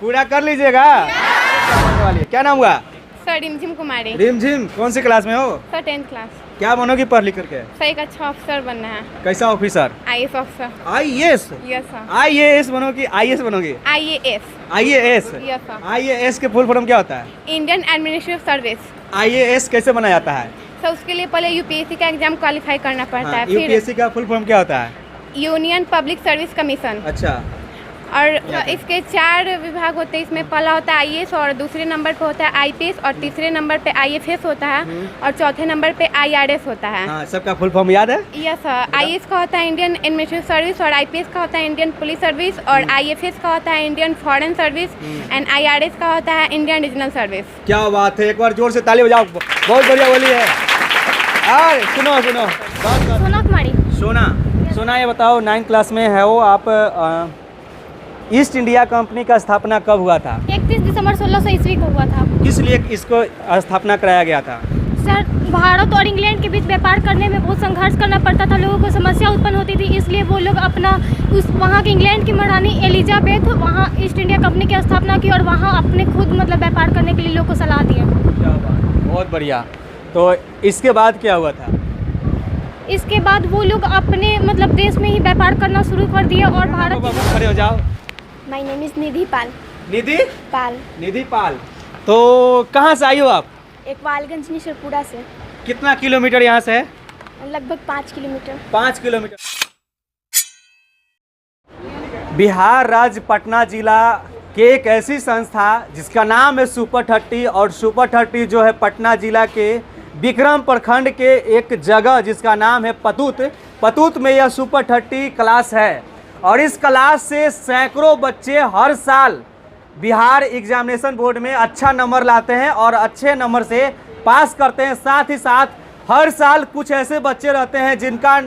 पूरा कर लीजिएगा। क्या नाम हुआ? सर रिमझिम कुमारी। रिमझिम, कौन सी क्लास में हो? Sir 10th class. क्या बनोगी पढ़ लिख करके? सर एक अच्छा ऑफिसर बनना है। कैसा officer? IAS officer. IAS? Yes sir. IAS बनोगी? IAS बनोगी? IAS। IAS? Yes sir. IAS के फुल फॉर्म क्या होता है? Indian administrative service. IAS कैसे बनाया जाता है? सर उसके लिए पहले UPSC का एग्जाम क्वालिफाई करना पड़ता है। फिर UPSC का फुल फॉर्म क्या होता है? Union public service commission. अच्छा। और इसके 4 विभाग होते हैं। इसमें पहला होता है IAS, और दूसरे नंबर पे होता है IPS, और तीसरे नंबर पे IFS होता है, और चौथे नंबर पे IRS होता है। हाँ, सबका फुल फॉर्म याद है? Yes sir. IAS का होता है इंडियन एडमिनिस्ट्रेटिव सर्विस, और IPS का होता है इंडियन पुलिस सर्विस, और IFS का होता है Indian foreign service, and IRS का होता है इंडियन रीजनल सर्विस। क्या बात है, एक बार जोर से ताली बजाओ। बहुत बढ़िया बोली है। सुनो सुनो, सोना कुमारी। सोना ये बताओ, 9th क्लास में है वो आप, ईस्ट इंडिया कंपनी का स्थापना कब हुआ था? 31 दिसंबर 1600 ईस्वी को हुआ था। किस लिए इसको स्थापना कराया गया था? सर भारत और इंग्लैंड के बीच व्यापार करने में बहुत संघर्ष करना पड़ता था, लोगों को समस्या उत्पन्न होती थी, इसलिए वो लोग अपना वहाँ के इंग्लैंड की महारानी एलिजाबेथ वहाँ ईस्ट इंडिया कंपनी की स्थापना की, और वहाँ अपने खुद मतलब व्यापार करने के लिए लोगों को सलाह दिया। क्या बात, बहुत बढ़िया। तो इसके बाद क्या हुआ था? इसके बाद वो लोग अपने मतलब देश में ही व्यापार करना शुरू कर दिया, और भारत। खड़े हो जाओ। माय नेम इज निधि पाल। निधि पाल। तो कहाँ से आई हो आप? इकबालगंज निशरपुरा से। कितना किलोमीटर यहाँ से है? लगभग 5 किलोमीटर। 5 किलोमीटर। बिहार राज्य पटना जिला के एक ऐसी संस्था जिसका नाम है सुपर 30, और सुपर 30 जो है पटना जिला के विक्रम प्रखंड के एक जगह जिसका नाम है पतूत में यह सुपर 30 क्लास है। और इस क्लास से सैकड़ों बच्चे हर साल बिहार एग्जामिनेशन बोर्ड में अच्छा नंबर लाते हैं और अच्छे नंबर से पास करते हैं। साथ ही साथ हर साल कुछ ऐसे बच्चे रहते हैं जिनका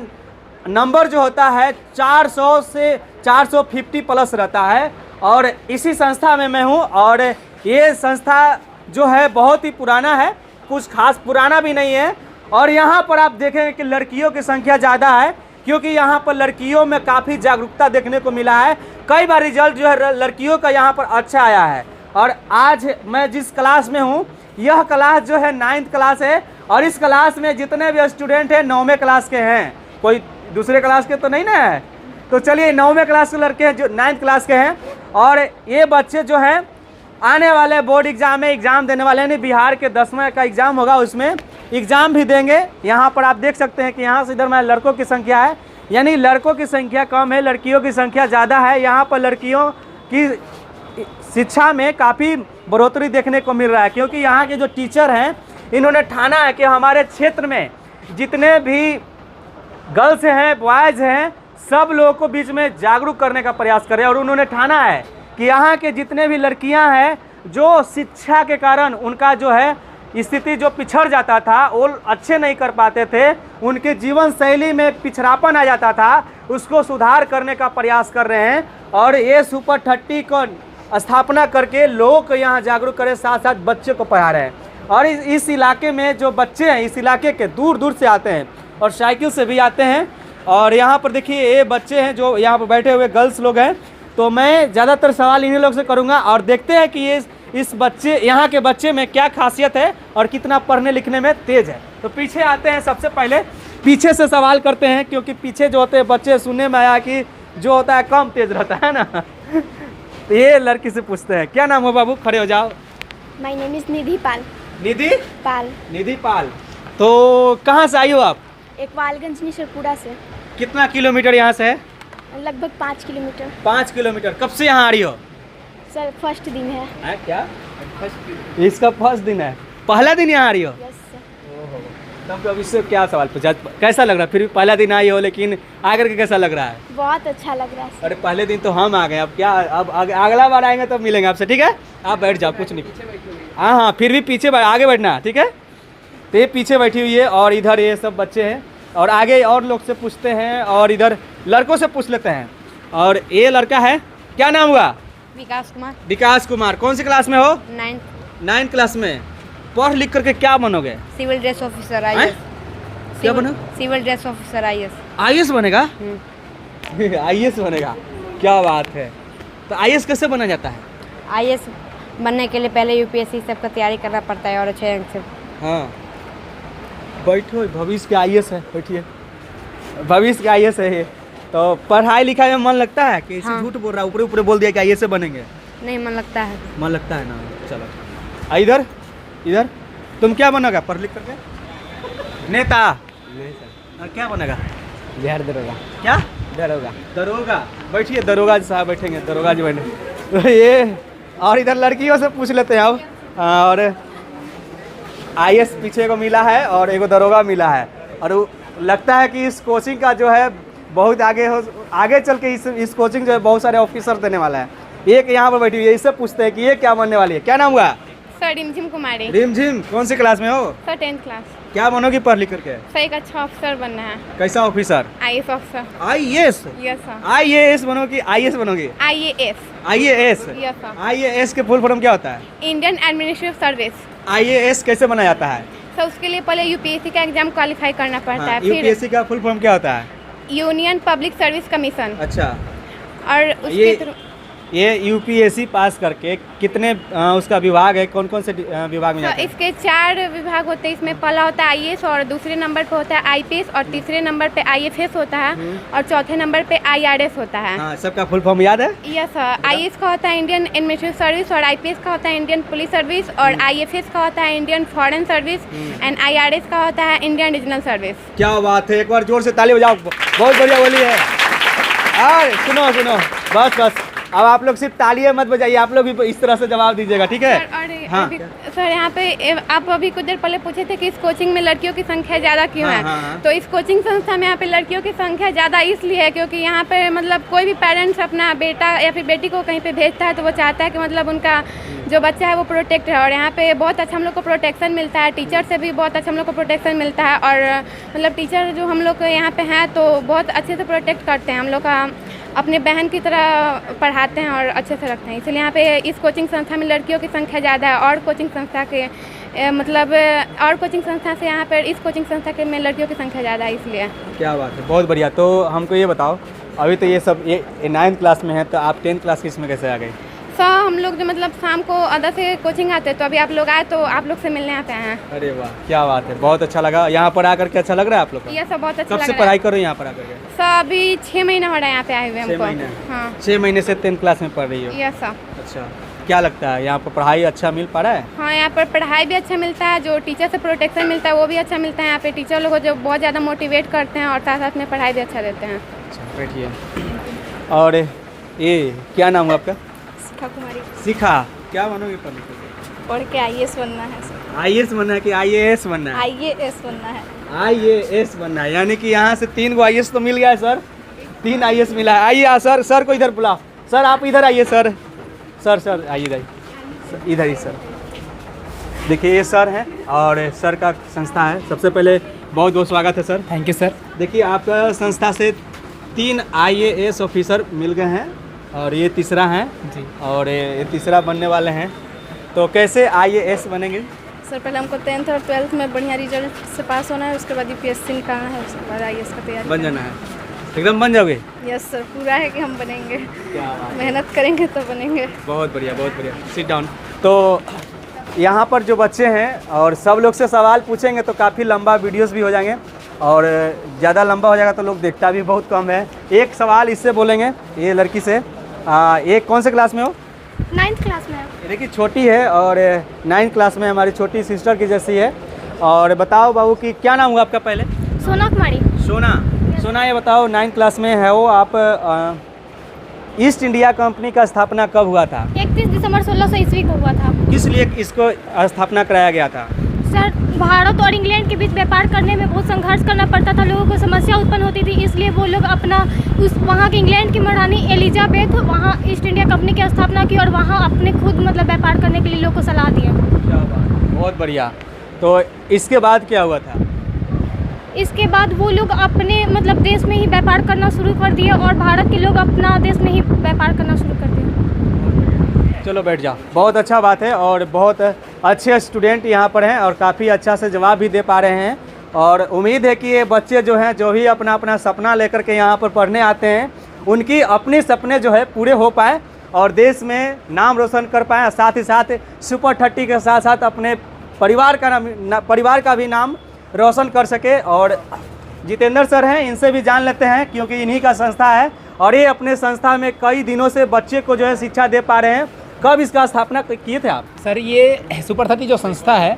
नंबर जो होता है 400 से 450 प्लस रहता है। और इसी संस्था में मैं हूं, और ये संस्था जो है बहुत ही पुराना है, कुछ खास पुराना भी नहीं है। और यहाँ पर आप देखेंगे कि लड़कियों की संख्या ज़्यादा है, क्योंकि यहाँ पर लड़कियों में काफ़ी जागरूकता देखने को मिला है। कई बार रिजल्ट जो है लड़कियों का यहाँ पर अच्छा आया है। और आज मैं जिस क्लास में हूँ, यह क्लास जो है 9th क्लास है, और इस क्लास में जितने भी स्टूडेंट हैं 9वें क्लास के हैं, कोई दूसरे क्लास के तो नहीं ना है। तो चलिए 9वें क्लास के लड़के हैं जो 9th क्लास के हैं, और ये बच्चे जो हैं आने वाले बोर्ड एग्जाम में एग्ज़ाम देने वाले हैं। बिहार के 10वें का एग्ज़ाम होगा, उसमें एग्ज़ाम भी देंगे। यहाँ पर आप देख सकते हैं कि यहाँ से इधर में लड़कों की संख्या है, यानी लड़कों की संख्या कम है, लड़कियों की संख्या ज़्यादा है। यहाँ पर लड़कियों की शिक्षा में काफ़ी बढ़ोतरी देखने को मिल रहा है, क्योंकि यहाँ के जो टीचर हैं इन्होंने ठाना है कि हमारे क्षेत्र में जितने भी गर्ल्स हैं, बॉयज़ हैं, सब लोगों को बीच में जागरूक करने का प्रयास करें। और उन्होंने ठाना है कि यहाँ के जितने भी लड़कियाँ हैं जो शिक्षा के कारण उनका जो है स्थिति जो पिछड़ जाता था, वो अच्छे नहीं कर पाते थे, उनके जीवन शैली में पिछड़ापन आ जाता था, उसको सुधार करने का प्रयास कर रहे हैं। और ये सुपर 30 को स्थापना करके लोगों को यहाँ जागरूक करें, साथ साथ बच्चे को पढ़ा रहे हैं। और इस इलाके में जो बच्चे हैं, इस इलाके के दूर दूर से आते हैं और साइकिल से भी आते हैं। और यहाँ पर देखिए ये बच्चे हैं जो यहाँ पर बैठे हुए गर्ल्स लोग हैं। तो मैं ज़्यादातर सवाल इन्हीं लोग से करूँगा, और देखते हैं कि ये इस बच्चे यहाँ के बच्चे में क्या खासियत है और कितना पढ़ने लिखने में तेज है। तो पीछे आते हैं, सबसे पहले पीछे से सवाल करते हैं, क्योंकि पीछे जो होते हैं बच्चे, सुनने में आया कि जो होता है कम तेज रहता है ना। तो ये लड़की से पूछते हैं, क्या नाम हो बाबू? खड़े हो जाओ। माय नेम इज निधि पाल। निधि पाल। तो कहाँ से आई हो आप? इकबालगंज निशरपुरा से। कितना किलोमीटर यहाँ से है? लगभग 5 किलोमीटर। 5 किलोमीटर। कब से यहाँ आ रही हो? सर फर्स्ट दिन है। क्या इसका फर्स्ट दिन है? पहला दिन यहाँ आ रही हो? Yes sir. तब अब इससे क्या सवाल पूछा, कैसा लग रहा है? फिर भी पहला दिन आई हो, लेकिन आकर के कैसा लग रहा है? बहुत अच्छा लग रहा है। अरे पहले दिन तो हम आ गए, अब क्या, अब अगला बार आएंगे तब मिलेंगे आपसे, ठीक है? आप बैठ जाओ, कुछ नहीं। हाँ, फिर भी पीछे आगे बैठना, ठीक है? तो ये पीछे बैठी हुई है, और इधर ये सब बच्चे हैं, और आगे और लोग से पूछते हैं, और इधर लड़कों से पूछ लेते हैं। और ये लड़का है, क्या नाम हुआ? विकास कुमार। कौन सी क्लास में हो? 9th क्लास में। पढ़ लिख करके क्या बनोगे? Civil dress officer IAS। क्या बनो? Civil dress officer IAS। IAS बनेगा? IAS बनेगा, क्या बात है। तो IAS कैसे बना जाता है? आईएएस बनने के लिए पहले यूपीएससी सबका तैयारी करना पड़ता है और अच्छे रंग से। हाँ बैठो, भविष्य के आईएएस है, बैठिए, भविष्य के आईएएस है ये। तो पढ़ाई लिखाई में मन लगता है कि हाँ। झूठ बोल रहा है, ऊपर ऊपर बोल दिया कि आईएएस बनेंगे? नहीं, मन लगता है। मन लगता है ना। चलो इधर इधर, तुम क्या बनेगा पढ़ लिख करके? नेता? नहीं सर, और क्या बनेगा? बिहार दरोगा। क्या? दरोगा। दरोगा? बैठिए, दरोगा जी साहब बैठेंगे, दरोगा जी बैठे। तो ये और इधर लड़कियों से पूछ लेते हैं अब। और आईएएस पीछे को मिला है और एगो दरोगा मिला है, और लगता है कि इस कोचिंग का जो है बहुत आगे चल के इस कोचिंग जो है बहुत सारे ऑफिसर देने वाला है। एक यहाँ पर बैठी हुई है, इससे पूछते हैं कि ये क्या बनने वाली है, क्या नाम हुआ? सर रिमझिम कुमारी। रिमझिम, कौन सी क्लास में हो? Sir 10th class. क्या बनोगी पढ़ लिख करके? सर एक अच्छा ऑफिसर बनना है। कैसा officer? IAS officer. IAS? Yes sir. IAS बनोगी, आईएएस बनोगी? IAS. IAS? Yes sir. IAS के फुल फॉर्म क्या होता है? Indian administrative service. आईएएस कैसे बनाया जाता है? सर उसके लिए पहले यूपीएससी का एग्जाम क्वालिफाई करना पड़ता है, फिर यूपीएससी का फुल फॉर्म क्या होता है? Union public service commission. अच्छा, और उसके थ्रू ये यूपीएससी पास करके कितने उसका विभाग है, कौन कौन से विभाग में जाता है? इसके 4 विभाग होते हैं। इसमें पहला होता है आईएएस, और दूसरे नंबर पे होता है आईपीएस, और तीसरे नंबर पे आईएफएस होता है, और चौथे नंबर पे आईआरएस होता है। हाँ, सबका फुल फॉर्म याद है? Yes sir. आईएएस का होता है इंडियन एडमिनिस्ट्रेटिव सर्विस, और आईपीएस का होता है इंडियन पुलिस सर्विस, और आईएफएस का होता है Indian foreign service, and IRS का होता है इंडियन रीजनल सर्विस। क्या बात है, एक बार जोर से ताली बजाओ, बहुत बढ़िया बोली है। और सुनो सुनो, बस अब आप लोग सिर्फ तालियां मत बजाइए, आप लोग भी इस तरह से जवाब दीजिएगा, ठीक है? हाँ। सर यहाँ पे आप अभी कुछ देर पहले पूछे थे कि इस कोचिंग में लड़कियों की संख्या ज़्यादा क्यों है। हाँ। तो इस कोचिंग संस्था में यहाँ पे लड़कियों की संख्या ज़्यादा इसलिए है क्योंकि यहाँ पे मतलब कोई भी पेरेंट्स अपना बेटा या फिर बेटी को कहीं पे भेजता है तो वो चाहता है कि मतलब उनका जो बच्चा है वो प्रोटेक्ट है, और यहाँ पे बहुत अच्छा हम लोग को प्रोटेक्शन मिलता है, टीचर से भी बहुत अच्छा हम लोग को प्रोटेक्शन मिलता है, और मतलब टीचर जो हम लोग यहाँ पे हैं तो बहुत अच्छे से प्रोटेक्ट करते हैं, हम लोग का अपने बहन की तरह पढ़ाते हैं और अच्छे से रखते हैं। इसलिए यहाँ पे इस कोचिंग संस्था में लड़कियों की संख्या ज़्यादा है, और कोचिंग संस्था के मतलब और कोचिंग संस्था से यहाँ पर इस कोचिंग संस्था के में लड़कियों की संख्या ज़्यादा है, इसलिए। क्या बात है, बहुत बढ़िया। तो हमको ये बताओ, अभी तो ये सब ये 9th क्लास में है, तो आप 10th क्लास की इसमें कैसे आ गई? सर हम लोग जो मतलब शाम को अदर से कोचिंग आते हैं, तो अभी आप लोग आए तो आप लोग से मिलने आते हैं। अरे वाह, क्या बात है, बहुत अच्छा लगा। यहाँ पर आकर के अच्छा लग रहा है आप लोग को? ये सब बहुत अच्छा कब लग से रहा पढ़ाई है। कर रहे हो यहाँ पर आकर के? सर अभी 6 महीना हो रहा है यहाँ पे आए हुए 6 हमको। महीने? हाँ 6 महीने से 10th क्लास में पढ़ रही हो? Yes sir. अच्छा, क्या लगता है यहाँ पर पढ़ाई अच्छा मिल पा रहा है? हाँ यहाँ पर पढ़ाई भी अच्छा मिलता है, जो टीचर से प्रोटेक्शन मिलता है वो भी अच्छा मिलता है। यहाँ पे टीचर लोग जो बहुत ज़्यादा मोटिवेट करते हैं और साथ साथ में पढ़ाई भी अच्छा देते हैं। अच्छा, बैठिए। और ये क्या नाम है आपका? शिखा कुमारी। शिखा, क्या बनोगे पढ़ लिख करके? पढ़ के आईएएस बनना है सर। आईएएस बनना है कि आईएएस बनना है? आईएएस बनना है। आईएएस बनना है, यानी कि यहाँ से 3 गो आईएएस तो मिल गया है सर, 3 आईएएस मिला है। आइए सर को इधर बुलाओ, सर आप इधर आइए। सर आइए इधर ही सर। देखिए ये सर हैं और सर का संस्था है। सबसे पहले बहुत बहुत स्वागत है सर। Thank you sir. देखिए आपका संस्था से 3 आईएएस ऑफिसर मिल गए हैं और ये तीसरा है जी, और ये तीसरा बनने वाले हैं। तो कैसे आईएएस बनेंगे? सर पहले हमको 10th और 12th में बढ़िया रिजल्ट से पास होना है, उसके बाद यूपीएससी निकालना है, उसके बाद आईएएस का तैयारी बन जाना है, एकदम बन जाओगे? यस सर, पूरा है कि हम बनेंगे, क्या बात है, मेहनत करेंगे तो बनेंगे। बहुत बढ़िया बहुत बढ़िया। Sit down. तो यहाँ पर जो बच्चे हैं और सब लोग से सवाल पूछेंगे तो काफ़ी लंबा वीडियोस भी हो जाएंगे और ज़्यादा लंबा हो जाएगा तो लोग देखता भी बहुत कम है। एक सवाल इससे बोलेंगे, ये लड़की से, ये कौन से क्लास में हो? 9th क्लास में। देखिए छोटी है और 9th क्लास में, हमारी छोटी सिस्टर की जैसी है। और बताओ बाबू कि क्या नाम हुआ आपका पहले? सोना कुमारी। सोना ये बताओ 9th क्लास में है वो आप, ईस्ट इंडिया कंपनी का स्थापना कब हुआ था? 31 दिसंबर 1600 ईस्वी को हुआ था। किस लिए इसको स्थापना कराया गया था? सर भारत और इंग्लैंड के बीच व्यापार करने में बहुत संघर्ष करना पड़ता था, लोगों को समस्या उत्पन्न होती थी, इसलिए वो लोग अपना उस वहाँ के इंग्लैंड की महारानी एलिजाबेथ वहाँ ईस्ट इंडिया कंपनी की स्थापना की और वहाँ अपने खुद मतलब व्यापार करने के लिए लोगों को सलाह दिया। क्या बात, बहुत बढ़िया। तो इसके बाद क्या हुआ था? इसके बाद वो लोग अपने मतलब देश में ही व्यापार करना शुरू कर दिए और भारत के लोग अपना देश में ही व्यापार करना शुरू कर दिए। चलो बैठ जाओ, बहुत अच्छा बात है और बहुत अच्छे स्टूडेंट यहाँ पर हैं और काफ़ी अच्छा से जवाब भी दे पा रहे हैं। और उम्मीद है कि ये बच्चे जो हैं, जो भी अपना अपना सपना लेकर के यहाँ पर पढ़ने आते हैं, उनकी अपने सपने जो है पूरे हो पाए और देश में नाम रोशन कर पाएँ, साथ ही साथ सुपर 30 के साथ साथ अपने परिवार का भी नाम रोशन कर सके। और जितेंद्र सर हैं, इनसे भी जान लेते हैं क्योंकि इन्हीं का संस्था है और ये अपने संस्था में कई दिनों से बच्चे को जो है शिक्षा दे पा रहे हैं। कब इसका स्थापना किए थे आप? सर ये सुपर 30 जो संस्था है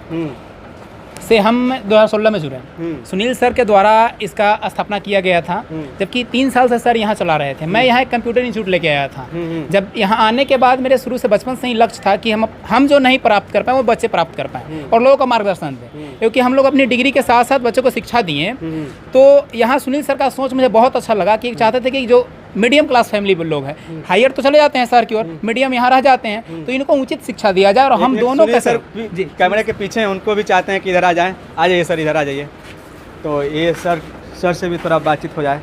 से हम 2016 में जुड़े। सुनील सर के द्वारा इसका स्थापना किया गया था, जबकि 3 साल से सर यहाँ चला रहे थे। मैं यहाँ एक कंप्यूटर इंस्टीट्यूट लेके आया था। जब यहाँ आने के बाद मेरे शुरू से बचपन से ही लक्ष्य था कि हम जो नहीं प्राप्त कर पाए वो बच्चे प्राप्त कर पाएँ और लोगों का मार्गदर्शन दें, क्योंकि हम लोग अपनी डिग्री के साथ साथ बच्चों को शिक्षा दिए। तो यहाँ सुनील सर का सोच मुझे बहुत अच्छा लगा कि चाहते थे कि जो मीडियम क्लास फैमिली लोग हैं, हायर तो चले जाते हैं सर की ओर, मीडियम यहाँ रह जाते हैं, तो इनको उचित शिक्षा दिया जाए। और हम दोनों का सर जी कैमरे के पीछे हैं, उनको भी चाहते हैं कि इधर आ जाएं। आ जाइए सर, इधर आ जाइए। तो ये सर से भी थोड़ा बातचीत हो जाए,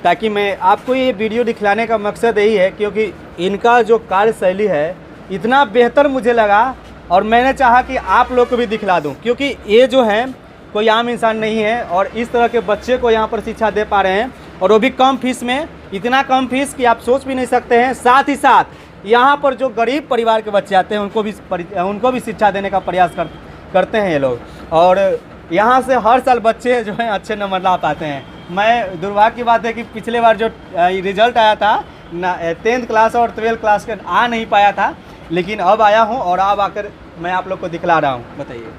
ताकि मैं आपको ये वीडियो दिखलाने का मकसद यही है क्योंकि इनका जो कार्यशैली है इतना बेहतर मुझे लगा और मैंने चाहा कि आप लोग को भी दिखला दूँ, क्योंकि ये जो है कोई आम इंसान नहीं है और इस तरह के बच्चे को यहाँ पर शिक्षा दे पा रहे हैं और वो भी कम फीस में। इतना कम फीस कि आप सोच भी नहीं सकते हैं। साथ ही साथ यहाँ पर जो गरीब परिवार के बच्चे आते हैं उनको भी शिक्षा देने का प्रयास करते हैं ये लोग। और यहाँ से हर साल बच्चे जो हैं अच्छे नंबर ला पाते हैं। मैं दुर्भाग्य की बात है कि पिछले बार जो रिजल्ट आया था 10th क्लास और 12th क्लास का आ नहीं पाया था, लेकिन अब आया हूँ और अब आकर मैं आप लोग को दिखला रहा हूँ। बताइए।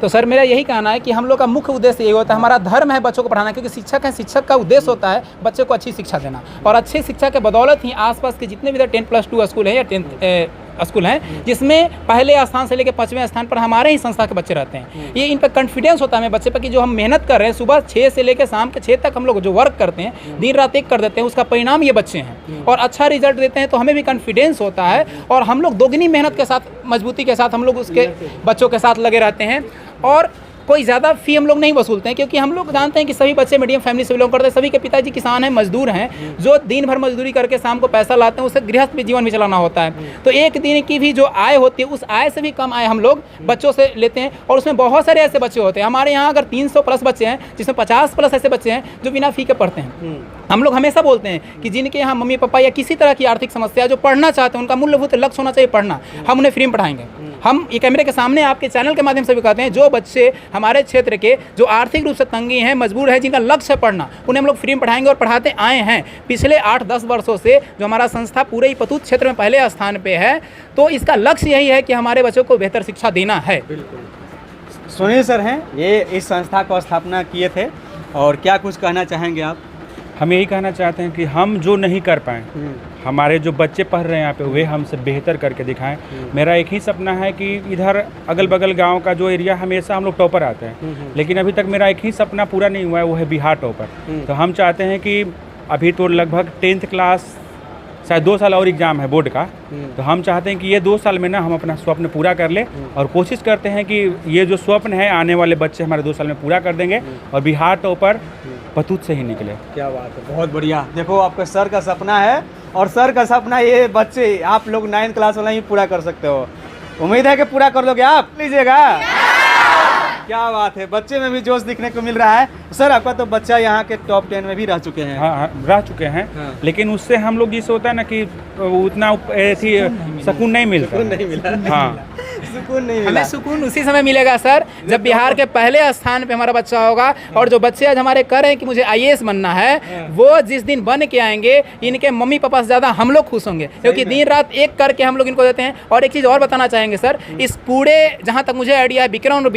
तो सर मेरा यही कहना है कि हम लोग का मुख्य उद्देश्य यही होता है, हमारा धर्म है बच्चों को पढ़ाना, क्योंकि शिक्षक है, शिक्षक का उद्देश्य होता है बच्चों को अच्छी शिक्षा देना। और अच्छी शिक्षा के बदौलत ही आसपास के जितने भी 10+2 स्कूल हैं या 10th स्कूल हैं, जिसमें पहले स्थान से लेकर 5वें स्थान पर हमारे ही संस्था के बच्चे रहते हैं। ये इन पर कॉन्फिडेंस होता है हमें बच्चे पर कि जो हम मेहनत कर रहे हैं, सुबह 6 से लेकर शाम के 6 तक हम लोग जो वर्क करते हैं, दिन रात एक कर देते हैं, उसका परिणाम ये बच्चे हैं और अच्छा रिजल्ट देते हैं। तो हमें भी कॉन्फिडेंस होता है और हम लोग दोगुनी मेहनत के साथ, मजबूती के साथ हम लोग उसके बच्चों के साथ लगे रहते हैं। और कोई ज़्यादा फ़ी हम लोग नहीं वसूलते हैं, क्योंकि हम लोग जानते हैं कि सभी बच्चे मीडियम फैमिली से बिलोंग करते हैं। सभी के पिताजी किसान हैं, मजदूर हैं, जो दिन भर मजदूरी करके शाम को पैसा लाते हैं, उससे गृहस्थ भी जीवन भी चलाना होता है। तो एक दिन की भी जो आय होती है, उस आय से भी कम आय हम लोग बच्चों से लेते हैं। और उसमें बहुत सारे ऐसे बच्चे होते हैं हमारे यहाँ, अगर 300+ बच्चे हैं, जिसमें 50+ ऐसे बच्चे हैं जो बिना फ़ी के पढ़ते हैं। हम लोग हमेशा बोलते हैं कि जिनके यहाँ मम्मी पापा या किसी तरह की आर्थिक समस्या जो पढ़ना चाहते हैं, उनका मूलभूत लक्ष्य होना चाहिए पढ़ना, हम उन्हें फ्री में पढ़ाएंगे। हम ये कैमरे के सामने आपके चैनल के माध्यम से भी कहते हैं, जो बच्चे हमारे क्षेत्र के जो आर्थिक रूप से तंगी हैं, मजबूर हैं, जिनका लक्ष्य है पढ़ना, उन्हें हम लोग फ्री में पढ़ाएंगे और पढ़ाते आए हैं पिछले 8-10 वर्षों से। जो हमारा संस्था पूरे ही पतूत क्षेत्र में पहले स्थान पे है, तो इसका लक्ष्य यही है कि हमारे बच्चों को बेहतर शिक्षा देना है। सुनील सर हैं, ये इस संस्था को स्थापना किए थे और क्या कुछ कहना चाहेंगे आप? हम यही कहना चाहते हैं कि हम जो नहीं कर पाएँ, हमारे जो बच्चे पढ़ रहे हैं यहाँ पे, वे हमसे बेहतर करके दिखाएं। मेरा एक ही सपना है कि इधर अगल बगल गांव का जो एरिया, हमेशा हम लोग टॉपर आते हैं, लेकिन अभी तक मेरा एक ही सपना पूरा नहीं हुआ है, वो है बिहार टॉपर। तो हम चाहते हैं कि अभी तो लगभग 10th क्लास, शायद 2 साल और एग्ज़ाम है बोर्ड का, तो हम चाहते हैं कि ये 2 साल में ना हम अपना स्वप्न पूरा कर ले और कोशिश करते हैं कि ये जो स्वप्न है आने वाले बच्चे हमारे 2 साल में पूरा कर देंगे और बिहार टॉपर पतूत से ही निकले। क्या बात है, बहुत बढ़िया। देखो आपका सर का सपना है और सर का सपना ये बच्चे, आप लोग 9th क्लास वाला ही पूरा कर सकते हो। उम्मीद है कि पूरा कर लोगे आप, लीजिएगा। क्या बात है, बच्चे में भी जोश दिखने को मिल रहा है। सर आपका तो बच्चा यहाँ के टॉप 10 में भी रह चुके हैं। हाँ, रह चुके हैं। लेकिन उससे हम लोग जिससे होता है ना कि उतना सुकून नहीं मिलता। हाँ, सुकून नहीं मिला। हमें सुकून उसी समय मिलेगा सर जब बिहार के पहले स्थान पे हमारा बच्चा होगा। और जो बच्चे आज हमारे कह रहे हैं कि मुझे IAS बनना है, वो जिस दिन बन के आएंगे, इनके मम्मी पापा से ज़्यादा हम लोग खुश होंगे, क्योंकि दिन रात एक करके हम लोग इनको देते हैं। और एक चीज़ और बताना चाहेंगे सर, इस पूरे जहाँ तक मुझे आइडिया है, विक्रम और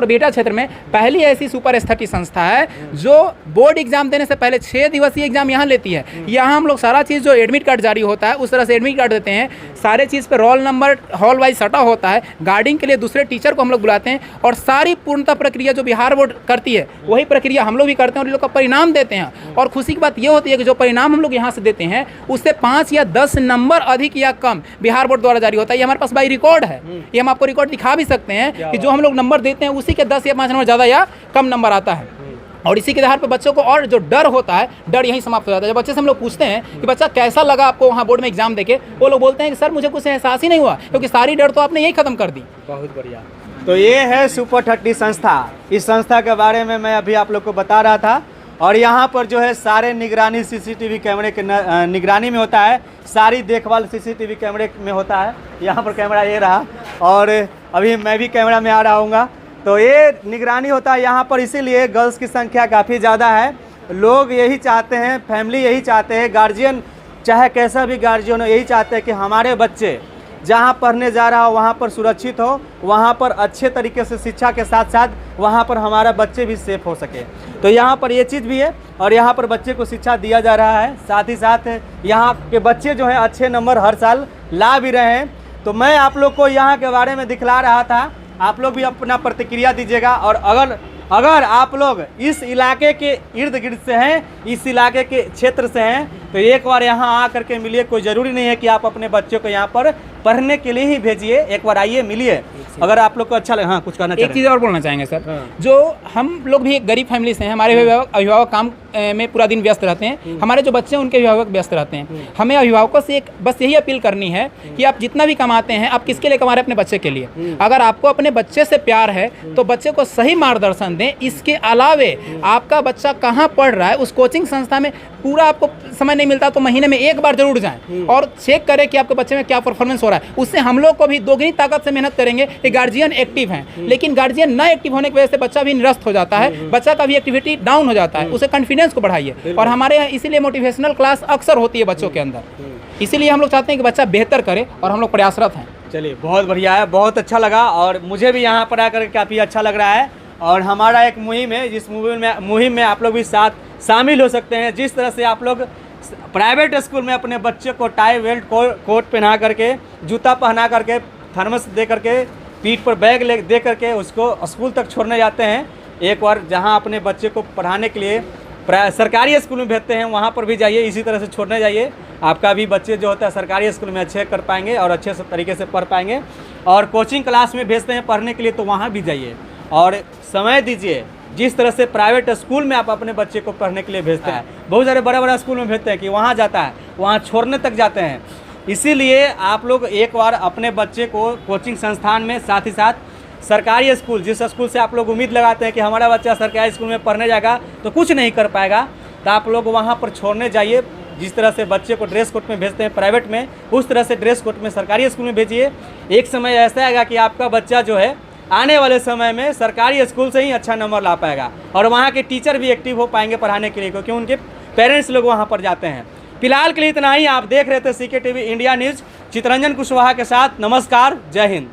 बिहटा क्षेत्र में पहली ऐसी सुपर 30 संस्था है जो बोर्ड एग्जाम देने से पहले 6 दिवसीय एग्जाम यहाँ लेती है। यहाँ हम लोग सारा चीज़, जो एडमिट कार्ड जारी होता है उस तरह से एडमिट कार्ड देते हैं, सारे चीज़ पे रोल नंबर हॉल वाइज सटा होता है, गार्डिंग के लिए दूसरे टीचर को हम लोग बुलाते हैं और सारी पूर्णतः प्रक्रिया जो बिहार बोर्ड करती है वही प्रक्रिया हम लोग भी करते हैं और इन लोग का परिणाम देते हैं। और खुशी की बात ये होती है कि जो परिणाम हम लोग यहाँ से देते हैं उससे 5 या 10 नंबर अधिक या कम बिहार बोर्ड द्वारा जारी होता है। ये हमारे पास बाई रिकॉर्ड है, ये हम आपको रिकॉर्ड दिखा भी सकते हैं कि जो हम लोग नंबर देते हैं उसी के 10 या 5 नंबर ज़्यादा या कम नंबर आता है। और इसी के आधार पर बच्चों को, और जो डर होता है, डर यहीं समाप्त हो जाता है। जब बच्चे से हम लोग पूछते हैं कि बच्चा कैसा लगा आपको वहाँ बोर्ड में एग्जाम देके, वो लोग बोलते हैं कि सर मुझे कुछ एहसास ही नहीं हुआ, क्योंकि सारी डर तो आपने यही खत्म कर दी। बहुत बढ़िया। तो ये है सुपर 30 संस्था। इस संस्था के बारे में मैं अभी आप लोग को बता रहा था और यहाँ पर जो है सारे निगरानी सीसीटीवी कैमरे के निगरानी में होता है, सारी देखभाल सीसीटीवी कैमरे में होता है। यहाँ पर कैमरा ये रहा और अभी मैं भी कैमरा में आ रहा हूँगा, तो ये निगरानी होता है यहाँ पर। इसीलिए गर्ल्स की संख्या काफ़ी ज़्यादा है। लोग यही चाहते हैं, फैमिली यही चाहते हैं, गार्जियन चाहे कैसा भी गार्जियन हो, यही चाहते हैं कि हमारे बच्चे जहाँ पढ़ने जा रहा हो वहाँ पर सुरक्षित हो, वहाँ पर अच्छे तरीके से शिक्षा के साथ साथ वहाँ पर हमारा बच्चे भी सेफ हो सके। तो यहाँ पर ये चीज़ भी है और यहाँ पर बच्चे को शिक्षा दिया जा रहा है। साथ ही साथ यहाँ के बच्चे जो हैं अच्छे नंबर हर साल ला भी रहे हैं। तो मैं आप लोग को यहाँ के बारे में दिखला रहा था, आप लोग भी अपना प्रतिक्रिया दीजिएगा। और अगर आप लोग इस इलाके के इर्द गिर्द से हैं, इस इलाके के क्षेत्र से हैं, तो एक बार यहाँ आ करके मिलिए। कोई ज़रूरी नहीं है कि आप अपने बच्चों को यहाँ पर पढ़ने के लिए ही भेजिए, एक बार आइए मिलिए। अगर आप लोग को अच्छा लगे। हाँ, कुछ कहना चाहिए? एक चीज़ और बोलना चाहेंगे सर, जो हम लोग भी एक गरीब फैमिली से हैं, हमारे अभिभावक काम में पूरा दिन व्यस्त रहते हैं, हमारे जो बच्चे हैं उनके अभिभावक व्यस्त रहते हैं। हमें अभिभावकों से एक बस यही अपील करनी है कि आप जितना भी कमाते हैं, आप किसके लिए कमा रहे हैं? अपने बच्चे के लिए। अगर आपको अपने बच्चे से प्यार है तो बच्चे को सही मार्गदर्शन दें। इसके अलावे आपका बच्चा कहाँ पढ़ रहा है, उस कोचिंग संस्था में पूरा आपको समय नहीं मिलता तो महीने में एक बार जरूर जाएं और चेक करें कि आपके बच्चे में क्या परफॉर्मेंस हो रहा है। उससे हम लोग को भी दोगुनी ताकत से मेहनत करेंगे कि गार्जियन एक्टिव हैं। लेकिन गार्जियन ना एक्टिव होने की वजह से बच्चा भी निरस्त हो जाता है, बच्चा का भी एक्टिविटी डाउन हो जाता है। उसे कॉन्फिडेंस को बढ़ाइए। और हमारे यहाँ इसीलिए मोटिवेशनल क्लास अक्सर होती है बच्चों के अंदर। इसीलिए हम लोग चाहते हैं कि बच्चा बेहतर करे और हम लोग प्रयासरत हैं। चलिए, बहुत बढ़िया है, बहुत अच्छा लगा और मुझे भी यहाँ पर आकर काफ़ी अच्छा लग रहा है। और हमारा एक मुहिम है, जिस मुहिम में आप लोग भी साथ शामिल हो सकते हैं। जिस तरह से आप लोग प्राइवेट स्कूल में अपने बच्चे को टाई बेल्ट कोट पहना करके, जूता पहना करके, थर्मस दे करके, पीठ पर बैग दे करके उसको स्कूल तक छोड़ने जाते हैं, एक बार जहां अपने बच्चे को पढ़ाने के लिए सरकारी स्कूल में भेजते हैं वहां पर भी जाइए, इसी तरह से छोड़ने जाइए। आपका भी बच्चे जो होता है सरकारी स्कूल में अच्छे कर पाएंगे और अच्छे से तरीके से पढ़ पाएंगे। और कोचिंग क्लास में भेजते हैं पढ़ने के लिए तो वहाँ भी जाइए और समय दीजिए। जिस तरह से प्राइवेट स्कूल में आप अपने बच्चे को पढ़ने के लिए भेजते हैं, बहुत सारे बड़ा स्कूल में भेजते हैं कि वहाँ जाता है, वहाँ छोड़ने तक जाते हैं। इसीलिए आप लोग एक बार अपने बच्चे को कोचिंग संस्थान में, साथ ही साथ सरकारी स्कूल, जिस स्कूल से आप लोग उम्मीद लगाते हैं कि हमारा बच्चा सरकारी स्कूल में पढ़ने जाएगा तो कुछ नहीं कर पाएगा, तो आप लोग वहाँ पर छोड़ने जाइए। जिस तरह से बच्चे को ड्रेस कोड में भेजते हैं प्राइवेट में, उस तरह से ड्रेस कोड में सरकारी स्कूल में भेजिए। एक समय ऐसा आएगा कि आपका बच्चा जो है आने वाले समय में सरकारी स्कूल से ही अच्छा नंबर ला पाएगा और वहाँ के टीचर भी एक्टिव हो पाएंगे पढ़ाने के लिए, क्योंकि उनके पेरेंट्स लोग वहाँ पर जाते हैं। फिलहाल के लिए इतना ही। आप देख रहे थे CK TV India news, Chitranjan Kushwaha के साथ। नमस्कार, जय हिंद।